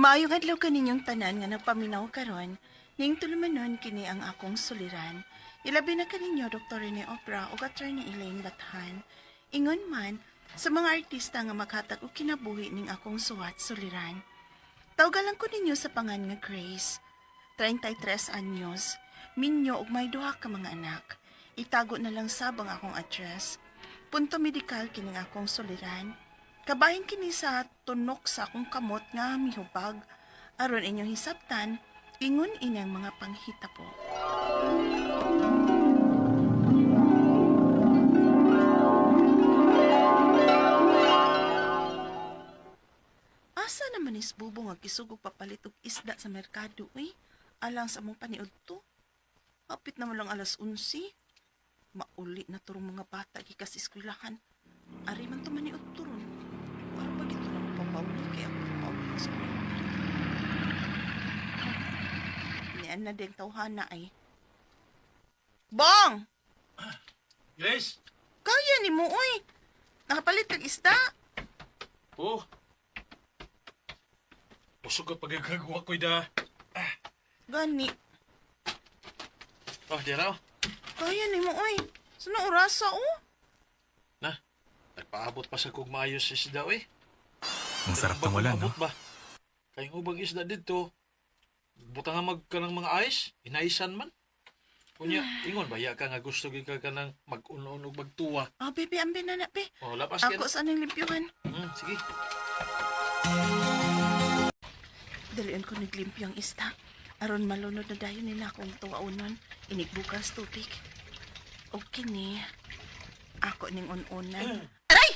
Maayong adlaw kaninyong tanan nga nagpaminaw karon, ning tulumanon kini ang akong suliran. Ilabi na kaninyo Dr. Rene Opera o Attorney Elaine Bathan. Ingon man sa mga artista nga maghatag og kinabuhi ning akong suwat suliran. Tawgalan ko ninyo sa pangan nga Grace. 33 anyos, minyo ug may duha ka mga anak. Itago na lang sabang akong address. Punto medikal kining akong suliran. Kabahin kini sa tunok sa akong kamot nga mihubag. Aron inyong hisabtan, ingon inyang mga panghita po. Asa naman is bubong nga kisugog papalit og isda sa merkado, alang sa mong paniod to. Hapit naman lang alas 11. Mauli na turong mga bata gikas eskwelahan. Ari man to maniod turon. Para pag ito lang papauli kaya ako papauli sa eskwela. Niyan na ding tawhana ay. Bong! Grace? Kaya ni mo, uy! Nakapalit kag isda. Oh. Usog ka pagkagagawa ko da. Gani. Oh, di raw. Kaya ni mo, uy. Saan orasa, oh? Na, nagpaabot pa sa kong maayos sa isda, eh. Ang sarap ng wala, no? Ba? Kayong ubang isda dito, butang nga magka ng mga ice, inaisan man. Kunya, ingon ba, ya ka nga gusto ka ng mag-uno-unog magtuwa. Oh, baby, ambi na na, be. Oh, lapas ka Ako na. saan ang limpyuhan? Sige. Dalian ko naglimpyo ang isda. Aron malunod na dayon nila akong tuwaunon. Inig bukas tubig. O kini, ako ning ununan. Aray!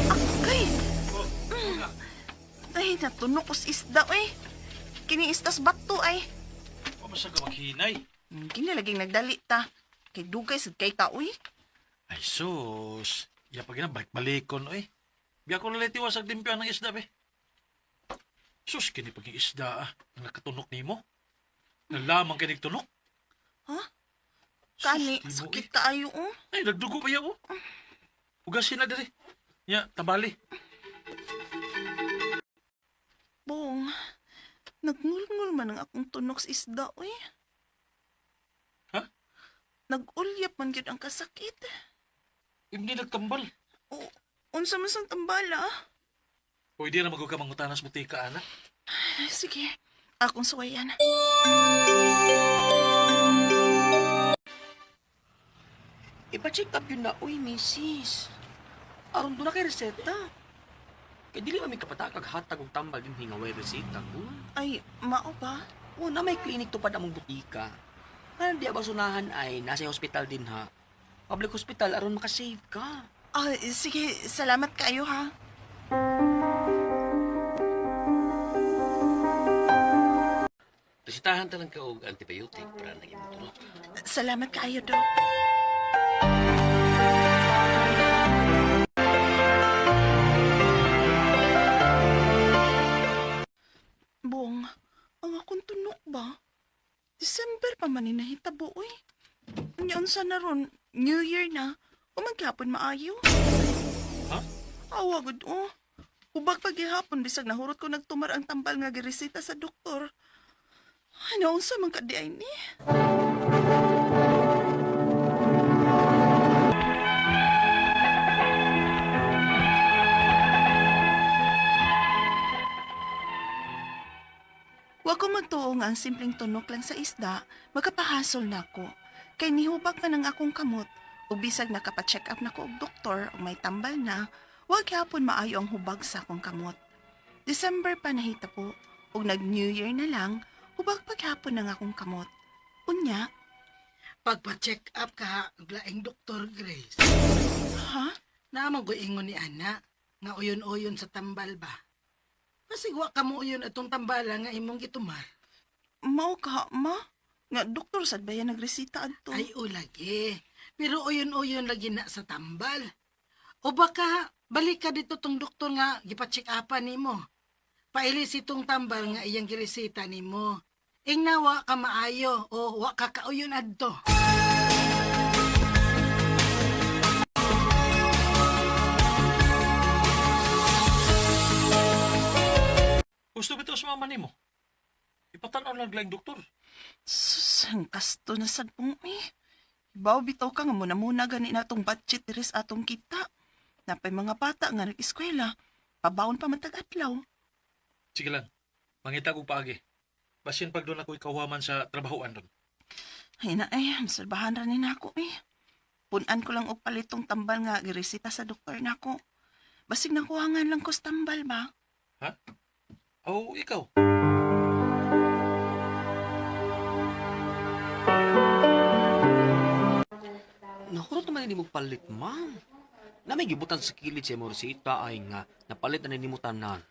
Akay! Ay, natunok ko sa isda, eh. Kini istas bato, ay. Pamasa ka maghinay. Kini laging nagdali ta. Kay dugay sa kay tao, eh. Ay, sus. Ya pag na balik-balikon, eh. Biya ko nalit iwasag limpyan ng isda, be. Sus, kini paging isda, ang nakatunok ni mo. Nalamang kinig tunok. Ha? Kani, Sus, di mo, sakit kaayo, oh. Ay, nagdugo pa yaw. Ugasin na diri. Ya, tabali. Bong, nagngulngul man ang akong tunok sa isda, eh. Ha? Nag-ulyap man gyud ang kasakit. Hindi nagtambal. O, unsa man sang tambala? Pwede na maghuga mangutanas mo tika, anak. Sige, akong suwayan. Ipa-check up yun na, uy, misis. Aron doon na kay reseta. Kaya dili kami kapatakag hatag og tambal din hingaway reseta ko. Ay, mao ba? O na may klinik to pa among butika. Ano di ba sunahan ay nasa hospital din ha. Public hospital aron makasave ka. Ah, sige, salamat kayo ha. Resitahan talang ka og antibiotic para naging matulog. Salamat kayo, Dok. Bong, ang akong tunok ba? December pa man nahitabo, uy. Ngayon sa na ron, New Year na, umaghapon maayo. Ha? Awagod, oh. Hubag paghihapon, bisag nahurot ko nagtumar ang tambal nga giresita sa doktor. Ano unsa man ka di ay ni? Wa ko magtuo nga ang simpleng tunok lang sa isda, magkapahasol na ko. Kay nihubag man ang akong kamot, ug bisag nakapacheck up na ko og doktor ug may tambal na, wag hapon maayo ang hubag sa akong kamot. December pa nahita po, ug nag-New Year na lang, hubag paghapon ng akong kamot. Unya, Pagpa-check up ka, laing Dr. Grace. ha? Naman ko ingon ni Ana, nga uyon-uyon sa tambal ba? Masigwa ka mo uyon atong tambala nga imong gitumar. Mao ka, ma? Nga doktor sad ba yan nagresita adto? Ay o lagi, pero uyon-uyon lagi na sa tambal. O baka, balik ka dito tong doktor nga gipa-check upan nimo. Pailis itong tambal nga iyang giresita nimo. Ingnawa ka maayo o wa ka kauyon adto. Gusto ba ito mama nimo? Ipatanaw lang lang doktor. Sus, ang kasto na sad pong Ibaw bitaw ka nga muna gani natong budget diris atong kita. Napay mga bata nga nag-eskwela. Pabaon pa man tag-adlaw. Sige lang. Mangita ko paagi. Basin pag doon ako ikawaman sa trabahoan doon. Ay na masalbahan ra ni nako Punan ko lang og palitong tambal nga giresita sa doktor nako. Basig nakuhangan lang ko sa tambal ba? Oh, ikaw. Nakurot naman ni mo palit, ma'am. Na may gibutan sa kilid si Morisita ay nga napalit na ni mo tanan.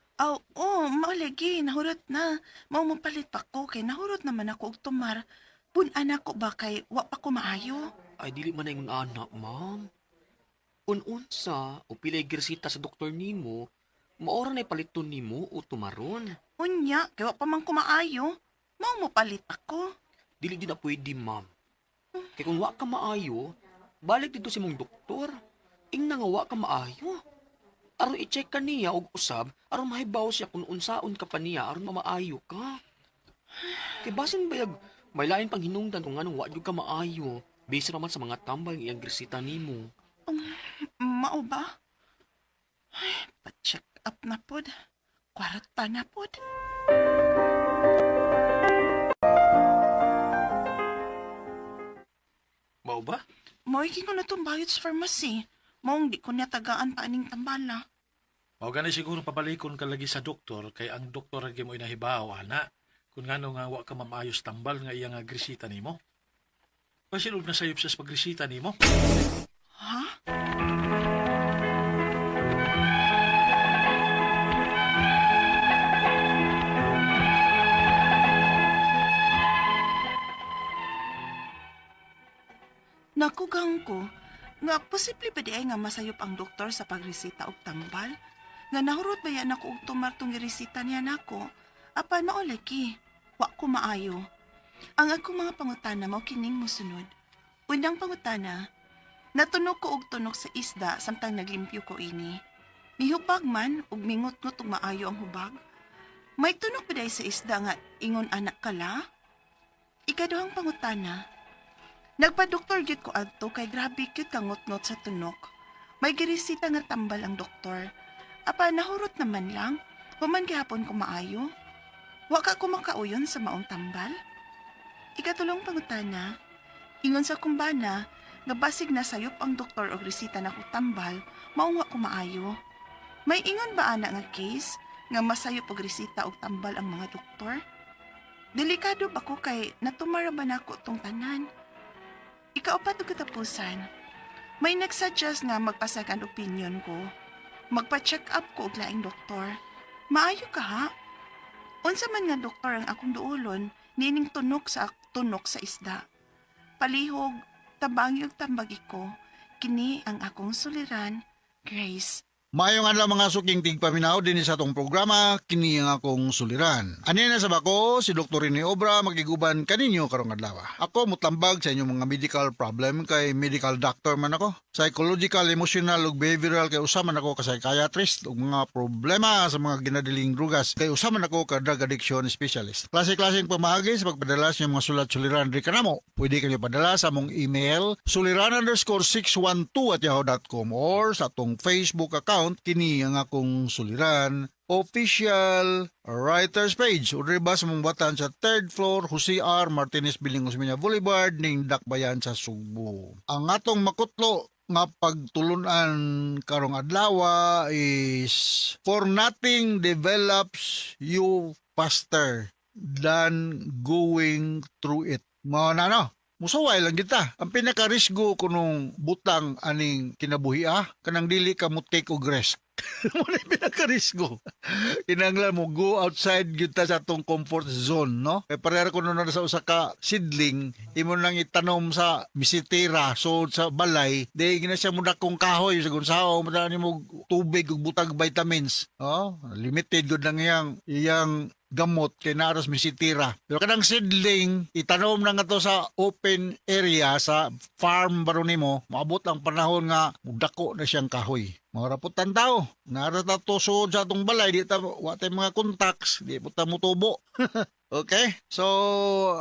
Maulagi, nahurot na. Mao mo palit pa ko kay nahurot naman ako og tumar. Punan ako ba kay wa pa ko maayo? Ay dili man na yung anak, ma'am. Unsa o pilay girsita sa doktor nimo, maora na paliton nimo o tumaron. Unya, kay wa pa man ko maayo. Mao mo palit ako. Dili din na pwede, ma'am. Kaya kung wa ka maayo, balik dito si mong doktor. Ing nga wa ka maayo. Aron i-check ka niya og usab, aron mahibaw siya kung unsaon ka pa niya, aron mamaayo ka. Kay basin bayag, may lain pang hinungdan kung anong wa jud ka maayo. Base naman sa mga tambal ng iyang grisita nimo. Mao ba? Ay, pa-check up na pod. Kwarta na pod. Mao ba? Mo'y ko na itong bayot sa pharmacy. Maong di ko niya tagaan pa aning tambala. Mao gani siguro pabalikon ka lagi sa doktor kay ang doktor agi mo inahibaw ana. Kung ngano nga wa ka mamayos tambal nga iya nga grisita nimo. Pasilog na sayop sa pagrisita nimo. Ha? Nakugang ko, nga posible ba di ay nga masayop ang doktor sa pagresita og tambal? Nga nahurot ba yan ako og tumar tong giresita niya nako? Apan mao lagi, wa ko maayo. Ang akong mga pangutana mao kining mosunod. Unang pangutana, natunog ko og tunok sa isda samtang naglimpyo ko ini. Mihubag man ug mingot-ngot og maayo ang hubag. May tunok ba day sa isda nga ingon anak kala? Ikaduhang pangutana, nagpa-doktor gyud ko adto kay grabe gyud ka ngot-ngot sa tunok. May girisita nga tambal ang doktor. Apa nahurot naman lang, human gihapon ko maayo. Wa ka kumakauyon sa maong tambal? Ikatulong pangutana, ingon sa kumbana, nga basig na sayop ang doktor og resita na ko tambal, maong wa ko maayo. May ingon ba ana nga case nga masayop og resita og tambal ang mga doktor? Delikado ba ko kay natumara ba nako tong tanan? Ikaapat og katapusan, may nagsuggest nga magpasagan opinion ko. Magpa-check up ko og laing doktor. Maayo ka ha? Unsa man nga doktor ang akong duolon, nining tunok sa isda. Palihog, tabangi og tambagi ko, kini ang akong suliran, Grace. Mayong adlaw mga suking tigpaminaw din sa atong programa kini ang akong suliran. Ani na sa bako si Dr. Rene Obra magiguban kaninyo karong adlaw. Ako mutambag sa inyong mga medical problem kay medical doctor man ako. Psychological, emotional ug behavioral kay usa man ako ka psychiatrist ug mga problema sa mga ginadiling drugas kay usa man ako ka drug addiction specialist. Klase-klaseng pamaagi sa pagpadala sa mga sulat-suliran di kanamo. Pwede kanyo padala sa among email suliran_612@yahoo.com or sa atong Facebook account kini ang akong suliran official writers page o riba sa mambatan sa 3rd floor Jose R. Martinez Building Osmeña Boulevard ning Dakbayan sa Subo. Ang atong makutlo nga pagtulunan karong adlaw is for nothing develops you faster than going through it. Mao na no? Musaway lang kita. Ang pinaka-risgo kunong butang aning kinabuhi kanang dili ka mo take og risk. Muna yung pinaka-risgo. Kinanglan mo go outside yun ta sa atong comfort zone, no? Kaya parera ko na sa usa ka sidling, imo nang itanom sa misitira, so sa balay, di gina siya muna kong kahoy, sa gunsao, muna mo tubig ug butag vitamins. Oh, limited gud lang iyang gamot kay naras misitira. Pero kanang seedling itanom na nga to sa open area sa farm baro nimo, maabot ang panahon nga dako na siyang kahoy. Marapot tan tao. Narata to sud sa atong balay di ta wa tay mga contacts, di po ta mutubo. Okay? So,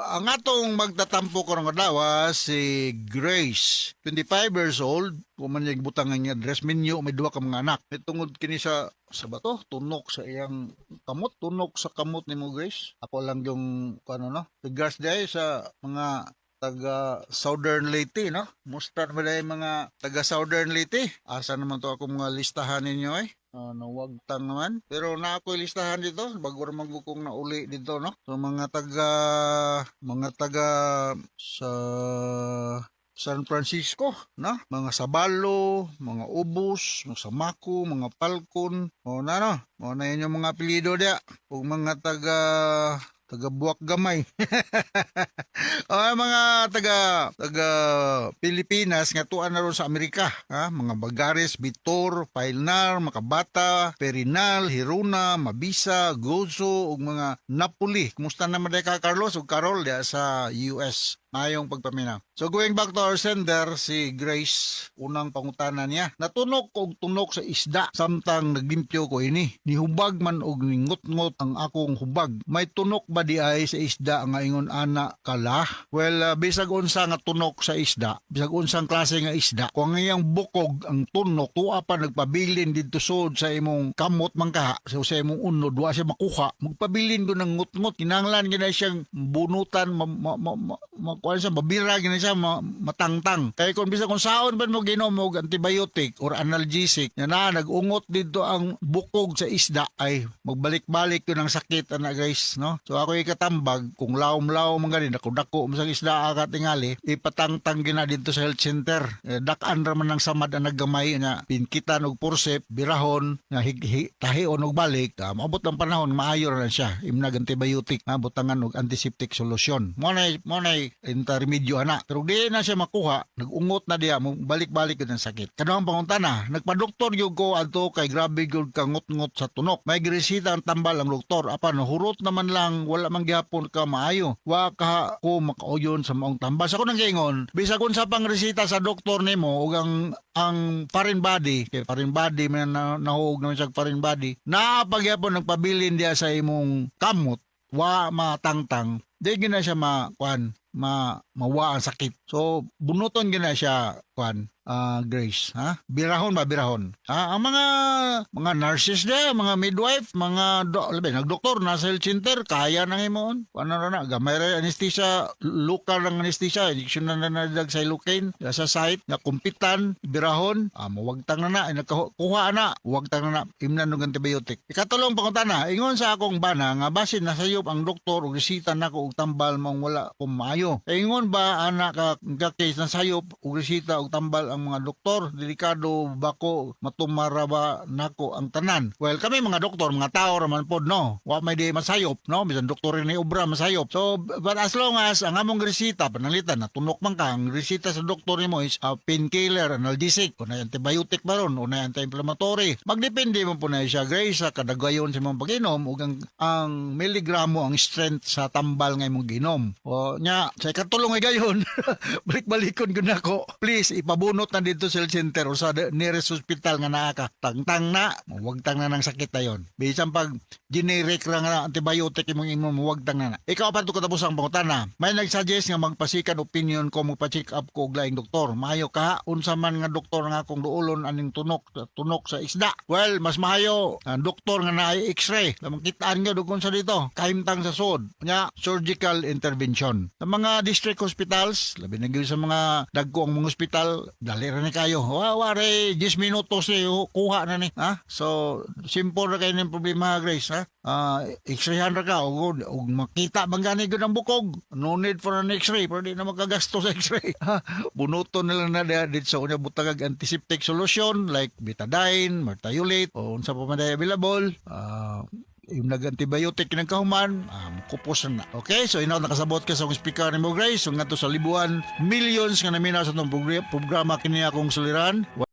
ang atong magtatampo karong adlaw si Grace, 25 years old, kuman niya butang nga address menu, may duha ka mga anak. May tungod kini sa bato, tunok sa iyang kamot, tunok sa kamot ni mo Grace. Ako lang yung ano no, regards day sa mga taga Southern Leyte, no? Mustar mo dahil mga taga Southern Leyte. Asa naman to akong mga listahan ninyo nawagtang naman. Pero na ako listahan dito, bago ramang bukong na uli dito, no? So mga taga sa San Francisco, no? Mga Sabalo, mga Ubos, mga Samako, mga Falcon, o na no? O na yun yung mga apelido dia. O mga taga Buwak Gamay. O mga taga Pilipinas nga tuan na ron sa Amerika, ha? Mga Bagares, Bitor, Pailnar, Makabata, Perinal, Hiruna, Mabisa, Gozo ug mga Napoli. Kumusta naman day ka Carlos ug Carol dia sa US? Mayong pagpaminaw. So going back to our sender, si Grace, unang pangutana niya, natunok og tunok sa isda samtang naglimpyo ko ini. Nihubag man og ningot-ngot ang akong hubag. May tunok ba di ay sa isda nga ingon ana kala? Well, bisag unsa nga tunok sa isda, bisag unsang klase nga isda, kung iyang bukog ang tunok, tuwa pa nagpabilin dito sud sa imong kamot man kaha, so sa imong unod, wa siya makuha, magpabilin ko ng ngut-ngut, kinahanglan gina siyang bunutan, kuan sa babira gina siya matangtang. Kaya kung bisa kung saon ba mo ginom og antibiotic or analgesic na nagungot dito ang bukog sa isda ay magbalik-balik yun ang sakit ana guys, no? So ako ikatambag kung lawom-lawom man gani dako-dako sa isda ka tingali ipatangtang gina dito sa health center. Dak-an ra man ang samad ang naggamay nga pinkitan og porsep birahon nga tahion og balik. Maabot ang panahon maayo ra siya imnag antibiotic nga butangan og antiseptic solution. Mo na intermedyo ana. Pero di na siya makuha, nagungot na diya, balik-balik yun ang sakit. Kanang pangutana, nagpa-doktor yung ko ato kay grabe yung kangot-ngot sa tunok. May giresita ang tambal ang doktor. Apan, hurot naman lang, wala man gyapon ka maayo. Wa ka ko makauyon sa maong tambal. Sa ko nang gingon, bisa kung sa pang resita sa doktor nimo ug ang foreign body, kay foreign body, may nahuog naman siya foreign body, na pagyapon nagpabilin diya sa imong kamot, wa matangtang, di gina siya mawa ang sakit. So, bunuton gina siya, Grace, ha? Birahon. Ang mga nurses dia, mga midwife, mga nagdoktor nasa health center, kaya nang himon. Na, gamay ra anesthesia, lokal ng anesthesia, injection na nadag sa ilukain, sa site, na kumpitan, birahon, mawagtang na, nagkuha na, wagtang na, imnan ng antibiotic. Ikatulong pangutana, ingon sa akong bana, nga basin nasayop ang doktor, ug resita na ko, ug tambal, mong wala kong maayo. Ingon ba, anak ka case nasayop, ug resita, ug tambal ang mga doktor, delikado bako matumara ba nako ang tanan. Well, kami mga doktor, mga tao raman pod, no? Wa may di masayop, no? Bisan doktor ni obra masayop. So, but as long as ang among resita panalitan na tunok man ka, ang resita sa doktor nimo is painkiller, analgesic, o na antibiotic ba ron, o na anti-inflammatory. Magdepende mo po na siya, Grace, sa kadagayon sa mong pag-inom, o ang miligramo, ang strength sa tambal nga imong ginom. O nya, sa ikatulong ay gayon, balik-balikon ko na ko. Please, ipabunot na dito sa health center o sa nearest hospital nga naa ka. Tangtang na, mawagtang na ng sakit na yun. Bisan pag generic ra nga antibiotic imong mawagtang na. Ikaw pa ito katapos ang pangutana. May nagsuggest nga magpasikan opinion ko, magpa-check up ko og laing doktor. Maayo ka, unsa man nga doktor nga akong duulon aning tunok sa isda. Well, mas maayo ang doktor nga naay x-ray. Makitaan nga dugon sa dito. Kahimtang sa sud. Nya, surgical intervention. Sa mga district hospitals, labi na gyud sa mga dagko ang mga hospital, dali ra ni kayo. Ware 10 minutos ni kuha na ni, ha? So simple ra kay ning problema, Grace, ha? X-rayhan ra ka og makita man gani gud ang bukog. No need for an x-ray, pero di na magagasto sa x-ray. Bunuton na lang na dito sa unya butag antiseptic solution like betadine, martayolate, o unsa pa man available. Yung nag-antibiotic ng kahuman, kupos na. Okay, so inaw nakasabot ka sa akong speaker ni mo, Grace. So nga to sa libuan, millions nga naminaw sa itong programa kini akong suliran.